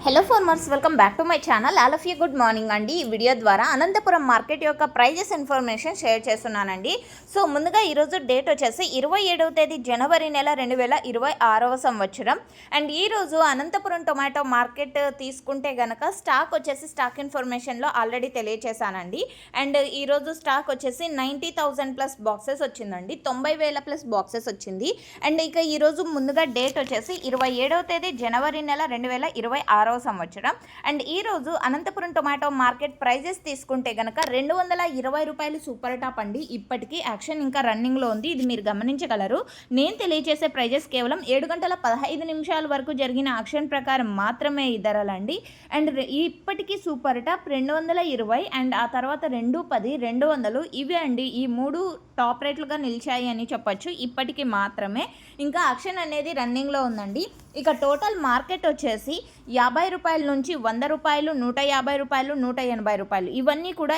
Hello farmers, welcome back to my channel. All of you good morning అండి. ఈ video ద్వారా Anantapuram market యొక్క prices information share చేస్తున్నానండి. So ముందుగా ఈరోజు డేట్ వచ్చేసి 27వ తేదీ జనవరి నెల 2026వ సంవత్సరం. అండ్ ఈరోజు అనంతపురం టొమాటో మార్కెట్ తీసుకుంటే గనక స్టాక్ వచ్చేసి స్టాక్ ఇన్ఫర్మేషన్లో ఆల్రెడీ తెలియచేశానండి. అండ్ ఈరోజు స్టాక్ వచ్చేసి 90,000 ప్లస్ బాక్సెస్ వచ్చిందండి, 90,000 ప్లస్ బాక్సెస్ వచ్చింది. అండ్ ఇక ఈరోజు ముందుగా డేట్ వచ్చేసి 27వ తేదీ జనవరి నెల 2026వ సంవత్సరం. అండ్ ఈరోజు అనంతపురం టొమాటో మార్కెట్ ప్రైజెస్ తీసుకుంటే కనుక 220 రూపాయలు సూపర్ టాప్ అండి. ఇప్పటికీ యాక్షన్ ఇంకా రన్నింగ్లో ఉంది, ఇది మీరు గమనించగలరు. నేను తెలియజేసే ప్రైజెస్ కేవలం 7 గంటల 15 నిమిషాల వరకు జరిగిన యాక్షన్ ప్రకారం మాత్రమే ఈ ధరలండి. అండ్ ఇప్పటికీ సూపర్ టాప్ 220 అండ్ ఆ తర్వాత 210, 200 ఇవి అండి, ఈ మూడు టాప్ రేట్లుగా నిలిచాయి అని చెప్పొచ్చు ఇప్పటికీ మాత్రమే. ఇంకా యాక్షన్ అనేది రన్నింగ్లో ఉందండి. ఇక టోటల్ మార్కెట్ వచ్చేసి 50 రూపాయల నుంచి 100 రూపాయలు, 150 రూపాయలు, 180 రూపాయలు ఇవన్నీ కూడా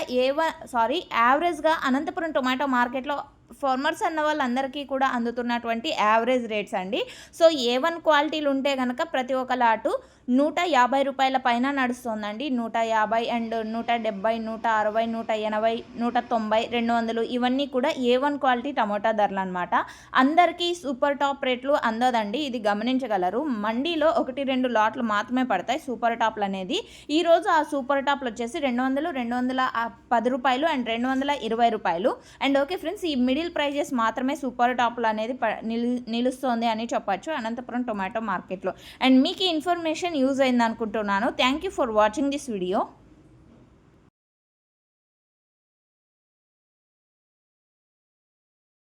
యావరేజ్గా అనంతపురం టొమాటో మార్కెట్లో ఫార్మర్స్ అన్న వాళ్ళందరికీ కూడా అందుతున్నటువంటి యావరేజ్ రేట్స్ అండి. సో A1 క్వాలిటీలు ఉంటే కనుక ప్రతి ఒక్క లాటు 150 రూపాయల పైన నడుస్తుందండి. 150 అండ్ 170, 160, 180, 190, 200 ఇవన్నీ కూడా A1 క్వాలిటీ టమోటా ధరలు అనమాట. అందరికీ సూపర్ టాప్ రేట్లు అందదండి, ఇది గమనించగలరు. మండీలో 1-2 లాట్లు మాత్రమే పడతాయి సూపర్ టాప్లు అనేది. ఈరోజు ఆ సూపర్ టాప్లు వచ్చేసి 200, 210 రూపాయలు అండ్ 220 రూపాయలు. అండ్ ఓకే ఫ్రెండ్స్, ఈ మిడిల్ ప్రైజెస్ మాత్రమే సూపర్ టాప్లు అనేది నిలుస్తుంది అని చెప్పచ్చు అనంతపురం టొమాటో మార్కెట్లో. అండ్ మీకు ఈ ఇన్ఫర్మేషన్ యూజ్ అయింది అనుకుంటున్నాను. Thank you for watching this video.